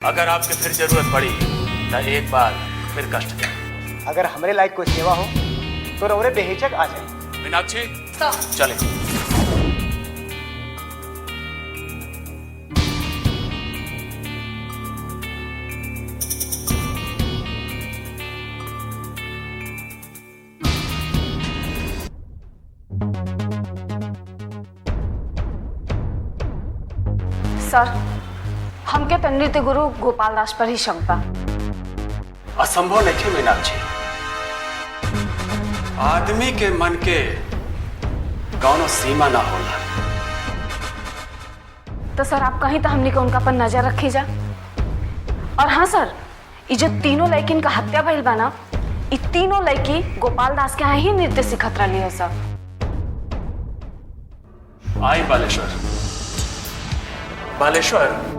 अगर आपके फिर जरूरत पड़ी तो एक बार फिर कष्ट दें। अगर हमरे लायक कोई सेवा हो तो रउरे बेहिचक आ जाए। मीनाक्षी सर। चले। सर, हमके तो नृत्य गुरु गोपाल दास पर ही शंका बा। असंभव नहीं मीनाक्षी, आदमी के मन के कौनो सीमा ना होला। तो सर आप कहीं तो हमने को उनका पर नजर रखी जा। और हाँ सर, ये जो तीनों लड़किन का हत्या भइल बा ना, ये तीनों लड़की गोपाल दास के यहाँ ही नृत्य सिखत रही है सर। आई बालेश्वर, बालेश्वर